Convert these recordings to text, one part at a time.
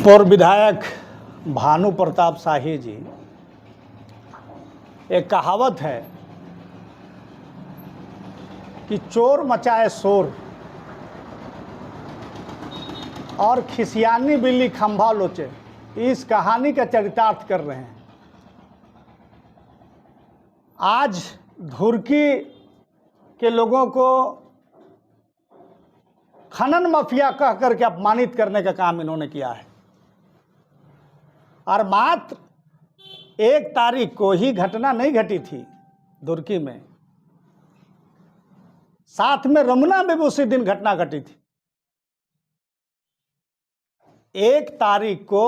पूर्व विधायक भानु प्रताप शाही जी, एक कहावत है कि चोर मचाए शोर और खिसियानी बिल्ली खंभा लोचे, इस कहानी का चरितार्थ कर रहे हैं। आज धुरकी के लोगों को खनन माफिया कह करके अपमानित करने का काम इन्होंने किया है और मात्र 1 तारीख को ही घटना नहीं घटी थी धुरकी में, साथ में रमुना में भी उसी दिन घटना घटी थी। 1 तारीख को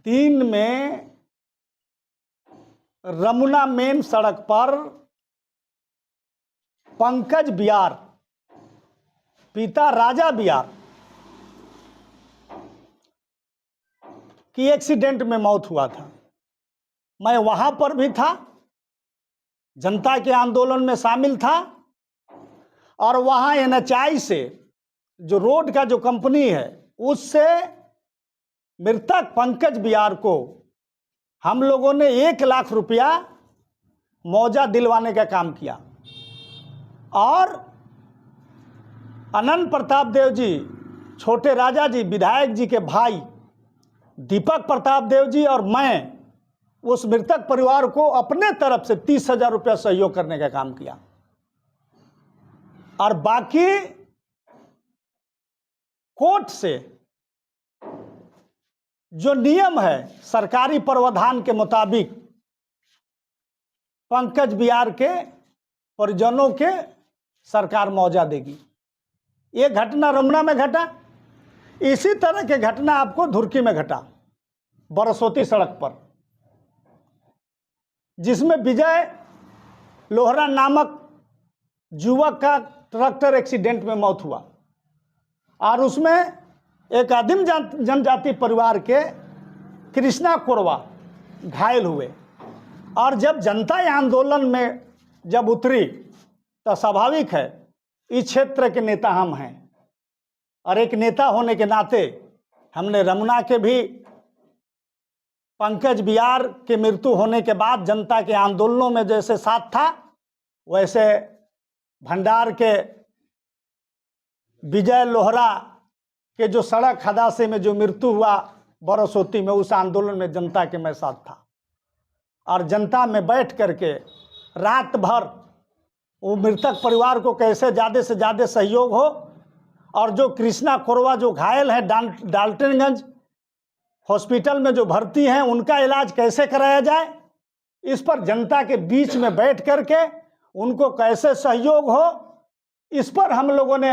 दिन में रमुना मेन सड़क पर पंकज बियार पिता राजा बियार की एक्सीडेंट में मौत हुआ था। मैं वहां पर भी था, जनता के आंदोलन में शामिल था और वहां NHI से जो रोड का जो कंपनी है उससे मृतक पंकज बियार को हम लोगों ने 1 लाख रुपया मुआवजा दिलवाने का काम किया और अनंत प्रताप देव जी, छोटे राजा जी, विधायक जी के भाई दीपक प्रताप देव जी और मैं उस मृतक परिवार को अपने तरफ से 30,000 रुपया सहयोग करने का काम किया और बाकी कोर्ट से जो नियम है सरकारी प्रावधान के मुताबिक पंकज बियार के परिजनों के सरकार मुआवजा देगी। ये घटना रमुना में घटा, इसी तरह के घटना आपको धुरकी में घटा बरसोती सड़क पर, जिसमें विजय लोहरा नामक युवक का ट्रैक्टर एक्सीडेंट में मौत हुआ और उसमें एक आदिम जनजाति परिवार के कृष्णा कोरवा घायल हुए। और जब जनता आंदोलन में जब उतरी तो स्वाभाविक है, इस क्षेत्र के नेता हम हैं और एक नेता होने के नाते हमने रमुना के भी पंकज बियार के मृत्यु होने के बाद जनता के आंदोलनों में जैसे साथ था, वैसे भंडार के विजय लोहरा के जो सड़क हादसे में जो मृत्यु हुआ बरसोती में, उस आंदोलन में जनता के मैं साथ था और जनता में बैठ करके रात भर वो मृतक परिवार को कैसे ज़्यादा से ज़्यादा सहयोग हो और जो कृष्णा कोरवा जो घायल है डाल्टनगंज हॉस्पिटल में जो भर्ती हैं उनका इलाज कैसे कराया जाए, इस पर जनता के बीच में बैठ करके उनको कैसे सहयोग हो, इस पर हम लोगों ने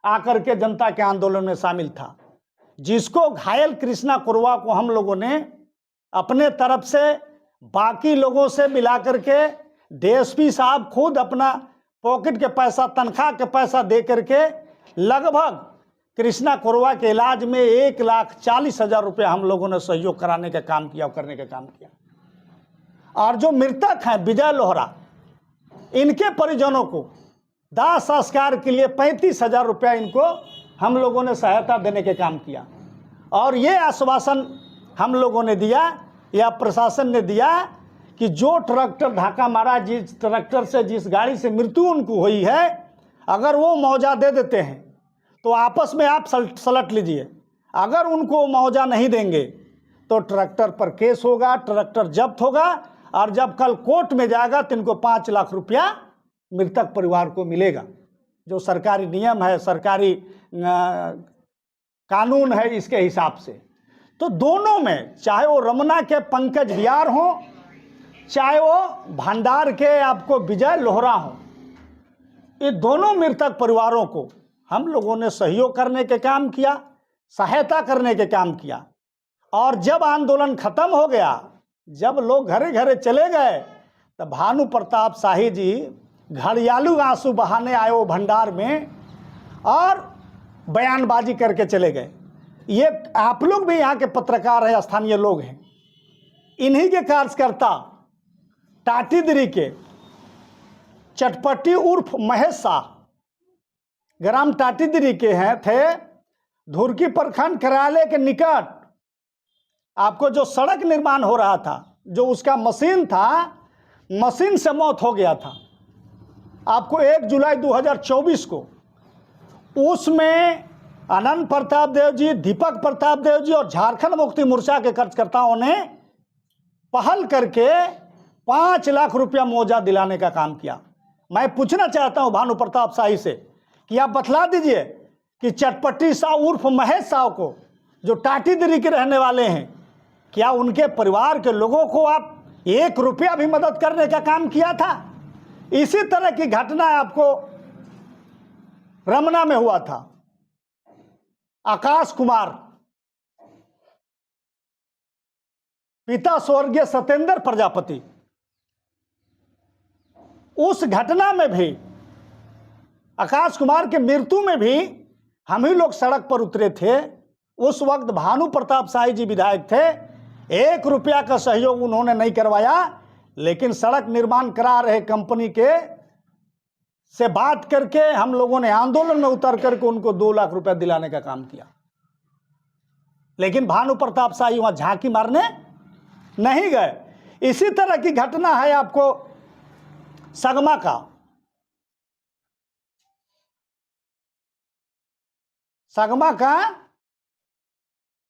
आकर के जनता के आंदोलन में शामिल था। जिसको घायल कृष्णा कोरवा को हम लोगों ने अपने तरफ से बाकी लोगों से मिला करके DSP साहब खुद अपना पॉकेट के पैसा, तनख्वाह के पैसा दे करके लगभग कृष्णा कोरवा के इलाज में 1,40,000 रुपये हम लोगों ने सहयोग कराने का काम किया, करने का काम किया। और जो मृतक हैं विजय लोहरा, इनके परिजनों को दाह संस्कार के लिए 35,000 रुपया इनको हम लोगों ने सहायता देने का काम किया और ये आश्वासन हम लोगों ने दिया या प्रशासन ने दिया कि जो ट्रैक्टर धक्का मारा, जिस ट्रैक्टर से जिस गाड़ी से मृत्यु उनको हुई है, अगर वो मुआवजा दे देते हैं तो आपस में आप सलट लीजिए। अगर उनको मुआवजा नहीं देंगे तो ट्रैक्टर पर केस होगा, ट्रैक्टर जब्त होगा और जब कल कोर्ट में जाएगा तो इनको 5 लाख रुपया मृतक परिवार को मिलेगा। जो सरकारी नियम है, सरकारी कानून है, इसके हिसाब से। तो दोनों में, चाहे वो रमुना के पंकज बियार हो, चाहे वो भंडार के आपको विजय लोहरा हो, ये दोनों मृतक परिवारों को हम लोगों ने सहयोग करने के काम किया, सहायता करने के काम किया। और जब आंदोलन खत्म हो गया, जब लोग घरे घरे चले गए, तो भानु प्रताप शाही जी घड़ियालू आंसू बहाने आए वो भंडार में और बयानबाजी करके चले गए। ये आप लोग भी यहाँ के पत्रकार हैं, स्थानीय लोग हैं, इन्हीं के कार्यकर्ता टाटीदरी के चटपटी उर्फ महेश शाह, ग्राम टाटीदरी के हैं थे धुरकी प्रखंड कार्यालय के निकट आपको जो सड़क निर्माण हो रहा था, जो उसका मशीन था, मशीन से मौत हो गया था आपको 1 जुलाई 2024 को। उसमें अनंत प्रताप देव जी, दीपक प्रताप देव जी और झारखंड मुक्ति मोर्चा के कार्यकर्ताओं ने पहल करके 5 लाख रुपया मुआवजा दिलाने का काम किया। मैं पूछना चाहता हूं भानु प्रताप शाही से कि आप बतला दीजिए कि चटपटी साहु उर्फ महेश साहु को, जो टाटीदिरी के रहने वाले हैं, क्या उनके परिवार के लोगों को आप 1 रुपया भी मदद करने का काम किया था? इसी तरह की घटना आपको रमना में हुआ था। आकाश कुमार, पिता स्वर्गीय सत्येंद्र प्रजापति, उस घटना में भी, आकाश कुमार के मृत्यु में भी हम ही लोग सड़क पर उतरे थे। उस वक्त भानु प्रताप शाही जी विधायक थे। 1 रुपया का सहयोग उन्होंने नहीं करवाया, लेकिन सड़क निर्माण करा रहे कंपनी के से बात करके हम लोगों ने आंदोलन में उतर करके उनको 2 लाख रुपया दिलाने का काम किया। लेकिन भानु प्रताप शाही वहां झांकी मारने नहीं गए। इसी तरह की घटना है आपको सगमा का। सगमा का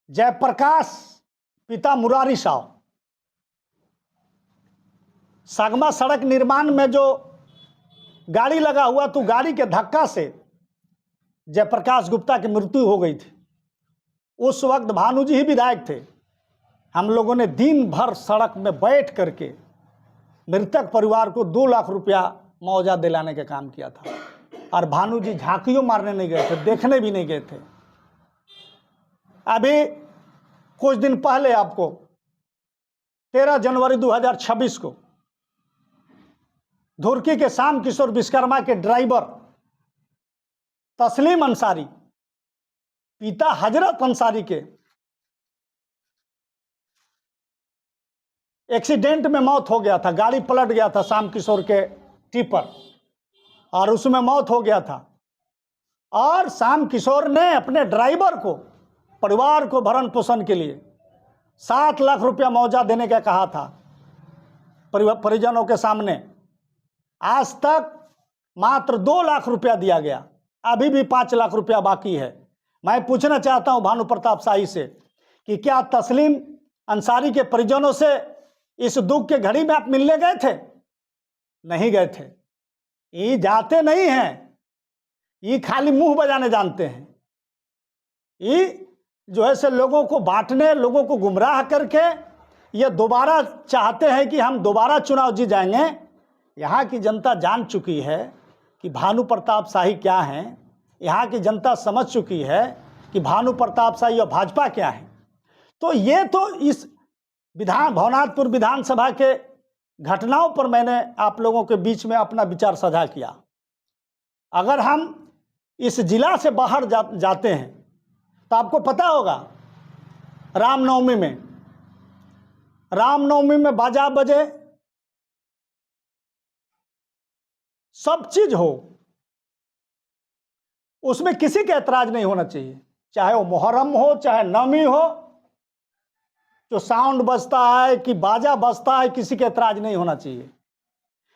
जयप्रकाश पिता मुरारी साहु, सगमा सड़क निर्माण में जो गाड़ी लगा हुआ, तो गाड़ी के धक्का से जयप्रकाश गुप्ता की मृत्यु हो गई थी। उस वक्त भानु जी ही विधायक थे। हम लोगों ने दिन भर सड़क में बैठ करके मृतक परिवार को 2 लाख रुपया मुआवजा दिलाने का काम किया था। और भानु जी झांकियों मारने नहीं गए थे, देखने भी नहीं गए थे। अभी कुछ दिन पहले आपको 13 जनवरी 2026 को धुरकी के श्याम किशोर विश्वकर्मा के ड्राइवर तस्लीम अंसारी, पिता हजरत अंसारी के एक्सीडेंट में मौत हो गया था। गाड़ी पलट गया था श्याम किशोर के टिपर और उसमें मौत हो गया था। और श्याम किशोर ने अपने ड्राइवर को, परिवार को भरण पोषण के लिए 7 लाख रुपया मुआवजा देने का कहा था परिजनों के सामने। आज तक मात्र 2 लाख रुपया दिया गया, अभी भी 5 लाख रुपया बाकी है। मैं पूछना चाहता हूं भानु प्रताप शाही से कि क्या तस्लीम अंसारी के परिजनों से इस दुख के घड़ी में आप मिलने गए थे? नहीं गए थे। ये जाते नहीं हैं, ये खाली मुंह बजाने जानते हैं। ये जो है से लोगों को बांटने, लोगों को गुमराह करके ये दोबारा चाहते हैं कि हम दोबारा चुनाव जीत जाएंगे। यहाँ की जनता जान चुकी है कि भानु प्रताप शाही क्या हैं। यहाँ की जनता समझ चुकी है कि भानु प्रताप शाही और भाजपा क्या है। तो ये तो इस भवनाथपुर विधानसभा के घटनाओं पर मैंने आप लोगों के बीच में अपना विचार साझा किया। अगर हम इस जिला से बाहर जाते हैं तो आपको पता होगा रामनवमी में बाजा बजे, सब चीज हो, उसमें किसी का ऐतराज नहीं होना चाहिए। चाहे वो मुहर्रम हो, चाहे नवमी हो, जो साउंड बजता है कि बाजा बजता है, किसी का ऐतराज नहीं होना चाहिए।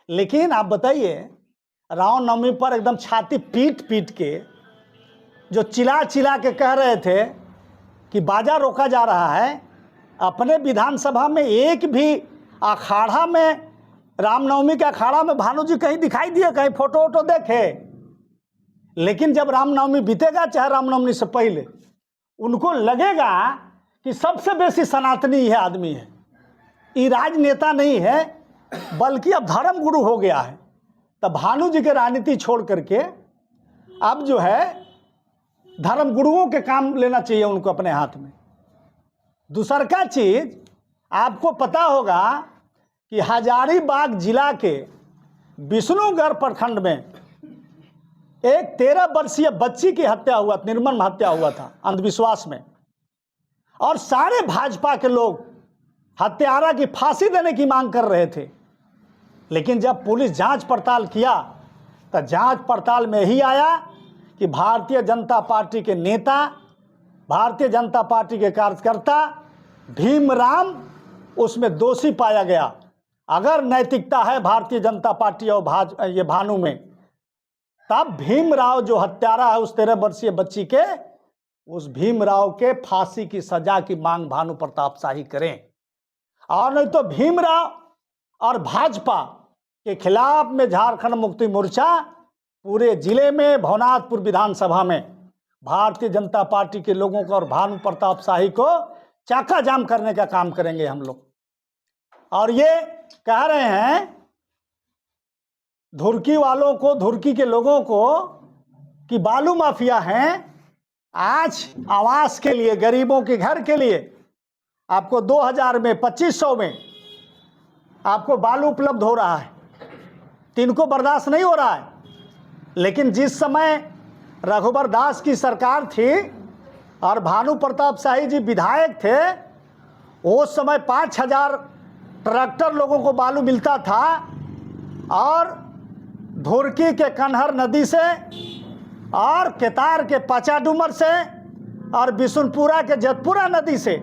लेकिन आप बताइए, रामनवमी पर एकदम छाती पीट पीट के जो चिल्ला चिल्ला के कह रहे थे कि बाजा रोका जा रहा है, अपने विधानसभा में एक भी अखाड़ा में, रामनवमी के अखाड़ा में भानु जी कहीं दिखाई दिए, कहीं फोटो वोटो देखे? लेकिन जब रामनवमी बीतेगा, चाहे रामनवमी से पहले, उनको लगेगा कि सबसे बेसी सनातनी यह आदमी है, ये राजनेता नहीं है बल्कि अब धर्म गुरु हो गया है। तब भानु जी के राजनीति छोड़ करके अब जो है धर्म गुरुओं के काम लेना चाहिए उनको अपने हाथ में। दूसर का चीज आपको पता होगा कि हजारीबाग जिला के विष्णुगढ़ प्रखंड में एक 13 वर्षीय बच्ची की हत्या हुआ, निर्मम हत्या हुआ था अंधविश्वास में, और सारे भाजपा के लोग हत्यारा की फांसी देने की मांग कर रहे थे। लेकिन जब पुलिस जांच पड़ताल किया तो जांच पड़ताल में ही आया कि भारतीय जनता पार्टी के नेता भारतीय जनता पार्टी के कार्यकर्ता भीमराव उसमें दोषी पाया गया। अगर नैतिकता है भारतीय जनता पार्टी और ये भानु में, तब भीमराव जो हत्यारा है उस 13 वर्षीय बच्ची के, उस भीमराव के फांसी की सजा की मांग भानु प्रताप शाही करें। और नहीं तो भीमराव और भाजपा के खिलाफ में झारखंड मुक्ति मोर्चा पूरे जिले में भवनाथपुर विधानसभा में भारतीय जनता पार्टी के लोगों को और भानु प्रताप शाही को चाका जाम करने का काम करेंगे हम लोग। और ये कह रहे हैं धुरकी वालों को, धुरकी के लोगों को कि बालू माफिया हैं। आज आवास के लिए, गरीबों के घर के लिए आपको 2000 में, 2500 में आपको बालू उपलब्ध हो रहा है, तो इनको बर्दाश्त नहीं हो रहा है। लेकिन जिस समय रघुवर दास की सरकार थी और भानु प्रताप शाही जी विधायक थे, उस समय 5000 ट्रैक्टर लोगों को बालू मिलता था। और धुरकी के कन्हर नदी से और केतार के पचाडूमर से और बिशुनपुरा के जतपुरा नदी से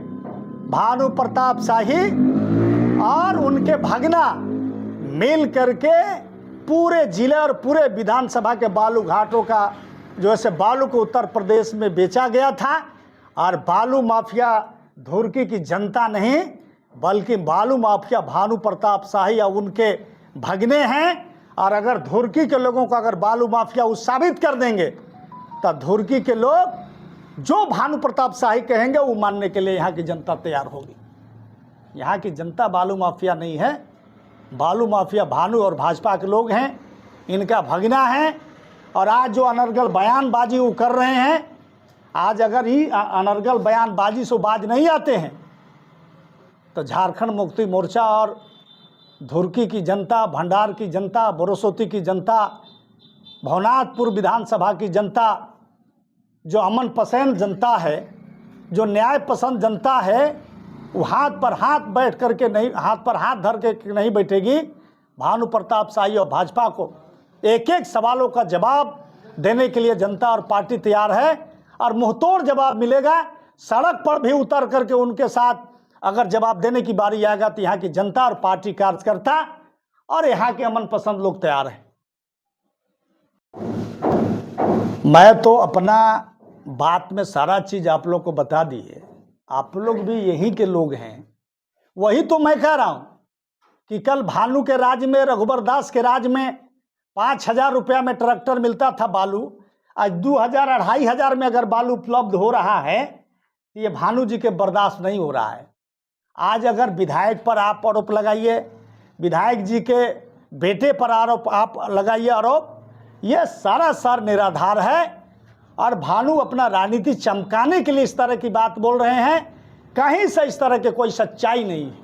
भानु प्रताप शाही और उनके भगना मिल करके पूरे जिले और पूरे विधानसभा के बालू घाटों का जो है बालू को उत्तर प्रदेश में बेचा गया था। और बालू माफिया धुरकी की जनता नहीं, बल्कि बालू माफिया भानु प्रताप शाही और उनके भगने हैं। और अगर धुरकी के लोगों को अगर बालू माफिया वो साबित कर देंगे, तो धुरकी के लोग जो भानु प्रताप शाही कहेंगे वो मानने के लिए यहाँ की जनता तैयार होगी। यहाँ की जनता बालू माफिया नहीं है। बालू माफिया भानु और भाजपा के लोग हैं, इनका भगना है। और आज जो अनर्गल बयानबाजी वो कर रहे हैं, आज अगर ही अनर्गल बयानबाजी से बाज नहीं आते हैं, तो झारखंड मुक्ति मोर्चा और धुरकी की जनता, भंडार की जनता, बरसोती की जनता, भवनाथपुर विधानसभा की जनता, जो अमन पसंद जनता है, जो न्याय पसंद जनता है, वो हाथ पर हाथ बैठ करके नहीं, हाथ पर हाथ धर के नहीं बैठेगी। भानु प्रताप शाही और भाजपा को एक एक सवालों का जवाब देने के लिए जनता और पार्टी तैयार है। और मुंहतोड़ जवाब मिलेगा। सड़क पर भी उतर करके उनके साथ अगर जवाब देने की बारी आएगा, तो यहाँ की जनता और पार्टी कार्यकर्ता और यहाँ के अमन पसंद लोग तैयार हैं। मैं तो अपना बात में सारा चीज़ आप लोग को बता दी है। आप लोग भी यहीं के लोग हैं। वही तो मैं कह रहा हूँ कि कल भानु के राज में, रघुवर दास के राज में 5000 रुपया में ट्रैक्टर मिलता था बालू। आज 2000, 2500 में अगर बालू उपलब्ध हो रहा है, तो ये भानु जी के बर्दाश्त नहीं हो रहा है। आज अगर विधायक पर आप आरोप लगाइए, विधायक जी के बेटे पर आरोप आप लगाइए आरोप, यह सारा सार निराधार है। और भानु अपना राजनीति चमकाने के लिए इस तरह की बात बोल रहे हैं। कहीं से इस तरह के कोई सच्चाई नहीं है।